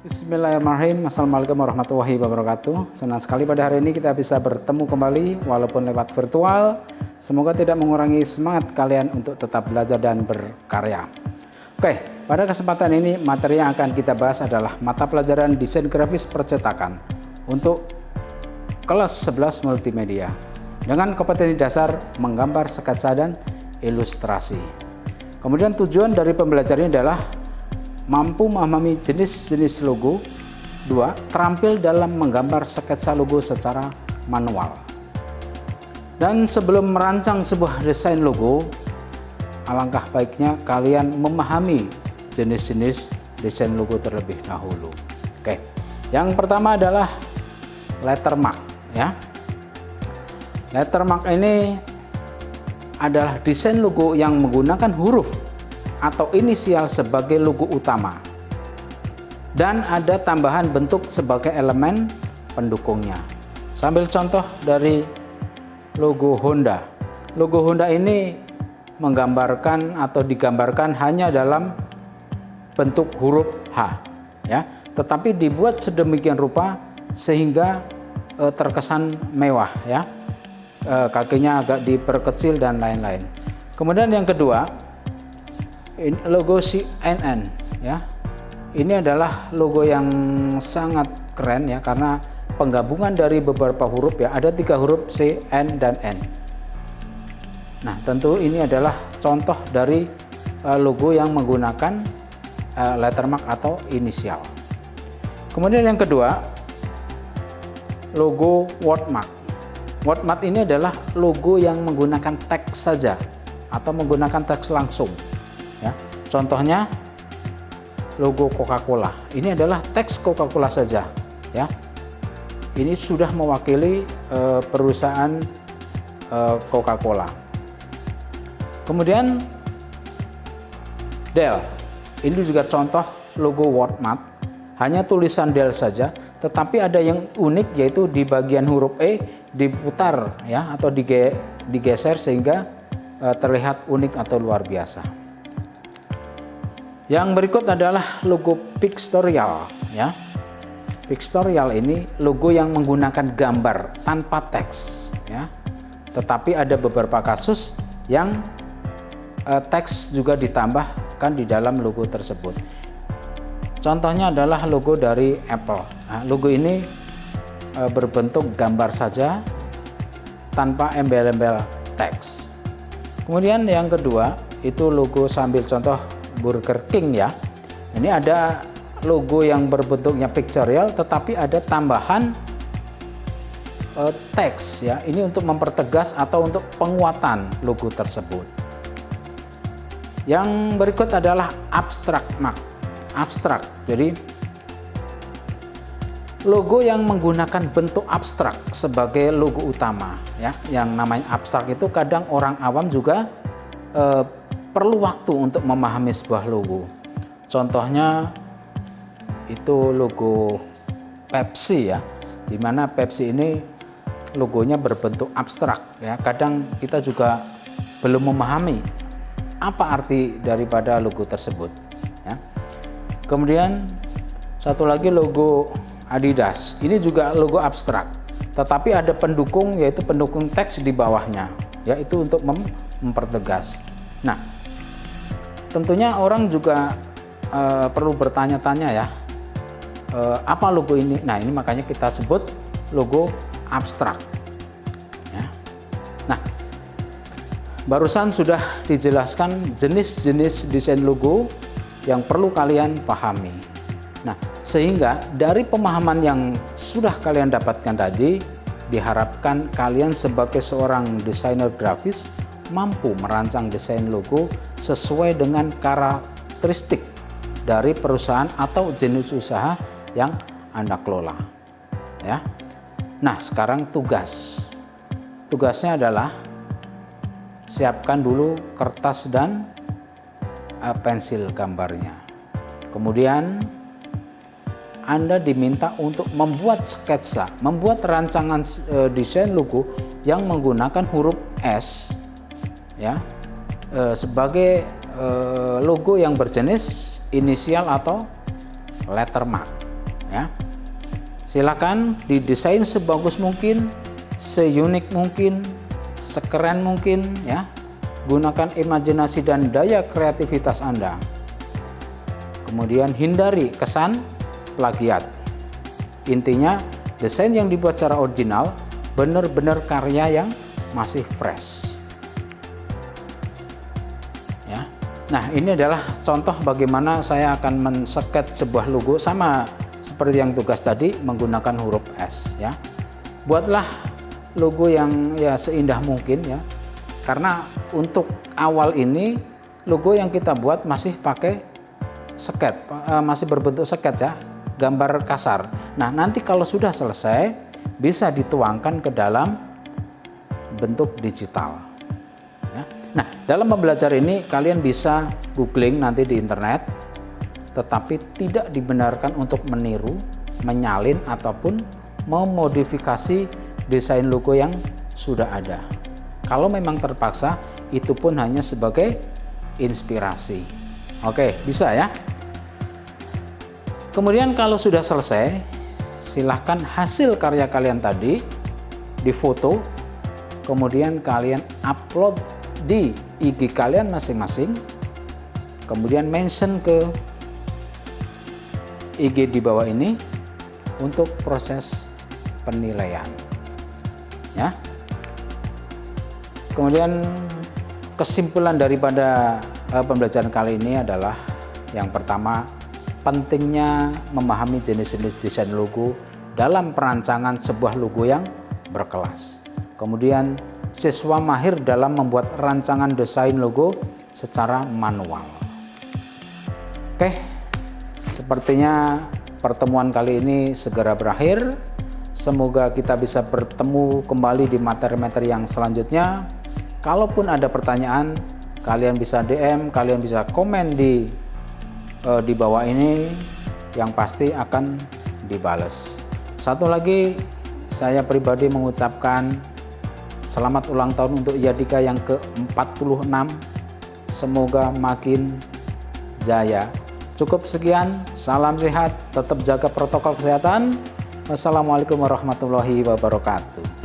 Bismillahirrahmanirrahim. Assalamualaikum warahmatullahi wabarakatuh. Senang sekali pada hari ini kita bisa bertemu kembali walaupun lewat virtual. Semoga tidak mengurangi semangat kalian untuk tetap belajar dan berkarya. Oke, pada kesempatan ini materi yang akan kita bahas adalah mata pelajaran desain grafis percetakan untuk kelas 11 multimedia dengan kompetensi dasar menggambar, sketsa, dan ilustrasi. Kemudian tujuan dari pembelajaran ini adalah mampu memahami jenis-jenis logo. 2. Terampil dalam menggambar sketsa logo secara manual. Dan sebelum merancang sebuah desain logo, alangkah baiknya kalian memahami jenis-jenis desain logo terlebih dahulu. Oke, yang pertama adalah lettermark, ya. Lettermark ini adalah desain logo yang menggunakan huruf atau inisial sebagai logo utama dan ada tambahan bentuk sebagai elemen pendukungnya. Sambil contoh dari logo Honda. Logo Honda ini menggambarkan atau digambarkan hanya dalam bentuk huruf H, ya, tetapi dibuat sedemikian rupa sehingga terkesan mewah, ya. Kakinya agak diperkecil dan lain-lain. Kemudian yang kedua, ini logo CNN, ya. Ini adalah logo yang sangat keren, ya, karena penggabungan dari beberapa huruf, ya. Ada 3 huruf C, N, dan N. Nah, tentu ini adalah contoh dari logo yang menggunakan lettermark atau inisial. Kemudian yang kedua, logo wordmark. Wordmark ini adalah logo yang menggunakan teks saja atau menggunakan teks langsung. Ya, contohnya logo Coca-Cola. Ini adalah teks Coca-Cola saja, ya. Ini sudah mewakili perusahaan Coca-Cola. Kemudian Dell. Ini juga contoh logo wordmark. Hanya tulisan Dell saja, tetapi ada yang unik yaitu di bagian huruf E diputar, ya, atau digeser sehingga terlihat unik atau luar biasa. Yang berikut adalah logo Pixtorial, ya. Pixtorial ini logo yang menggunakan gambar tanpa teks, ya. Tetapi ada beberapa kasus yang teks juga ditambahkan di dalam logo tersebut. Contohnya adalah logo dari Apple. Nah, logo ini berbentuk gambar saja tanpa embel-embel teks. Kemudian yang kedua itu logo sambil contoh Burger King, ya. Ini ada logo yang berbentuknya pictorial tetapi ada tambahan teks, ya. Ini untuk mempertegas atau untuk penguatan logo tersebut. Yang berikut adalah abstract mark. Abstrak. Jadi logo yang menggunakan bentuk abstrak sebagai logo utama, ya. Yang namanya abstrak itu kadang orang awam juga perlu waktu untuk memahami sebuah logo. Contohnya itu logo Pepsi, ya, di mana Pepsi ini logonya berbentuk abstrak, ya. Kadang kita juga belum memahami apa arti daripada logo tersebut, ya. Kemudian satu lagi logo Adidas. Ini juga logo abstrak, tetapi ada pendukung yaitu pendukung teks di bawahnya, yaitu untuk mempertegas. Nah, tentunya orang juga perlu bertanya-tanya, ya, apa logo ini? Nah, ini makanya kita sebut logo abstrak, ya. Nah, barusan sudah dijelaskan jenis-jenis desain logo yang perlu kalian pahami. Nah, sehingga dari pemahaman yang sudah kalian dapatkan tadi, diharapkan kalian sebagai seorang desainer grafis mampu merancang desain logo sesuai dengan karakteristik dari perusahaan atau jenis usaha yang Anda kelola, ya. Nah, sekarang tugasnya adalah siapkan dulu kertas dan pensil gambarnya. Kemudian Anda diminta untuk membuat sketsa, membuat rancangan desain logo yang menggunakan huruf S, ya, sebagai logo yang berjenis inisial atau lettermark. ya. Silakan didesain sebagus mungkin, seunik mungkin, sekeren mungkin ya. Gunakan imajinasi dan daya kreativitas Anda. Kemudian hindari kesan plagiat. Intinya desain yang dibuat secara original benar-benar karya yang masih fresh. Ya. Nah, ini adalah contoh bagaimana saya akan men-sketch sebuah logo sama seperti yang tugas tadi menggunakan huruf S ya. Buatlah logo yang ya seindah mungkin ya. Karena untuk awal ini logo yang kita buat masih pakai sketch, masih berbentuk sketch ya, gambar kasar. Nah, nanti kalau sudah selesai bisa dituangkan ke dalam bentuk digital. Ya. Nah, dalam belajar ini kalian bisa googling nanti di internet, tetapi tidak dibenarkan untuk meniru, menyalin ataupun memodifikasi desain logo yang sudah ada. Kalau memang terpaksa, itu pun hanya sebagai inspirasi. Oke, bisa ya. Kemudian kalau sudah selesai, silahkan hasil karya kalian tadi difoto, kemudian kalian upload di IG kalian masing-masing, kemudian mention ke IG di bawah ini untuk proses penilaian. Ya. Kemudian kesimpulan daripada pembelajaran kali ini adalah yang pertama, pentingnya memahami jenis-jenis desain logo dalam perancangan sebuah logo yang berkelas. Kemudian siswa mahir dalam membuat rancangan desain logo secara manual. Oke, sepertinya pertemuan kali ini segera berakhir. Semoga kita bisa bertemu kembali di materi-materi yang selanjutnya. Kalaupun ada pertanyaan, kalian bisa DM, kalian bisa komen di bawah ini, yang pasti akan dibales. Satu lagi, saya pribadi mengucapkan selamat ulang tahun untuk Yadika yang ke-46. Semoga makin jaya. Cukup sekian, salam sehat, tetap jaga protokol kesehatan. Wassalamualaikum warahmatullahi wabarakatuh.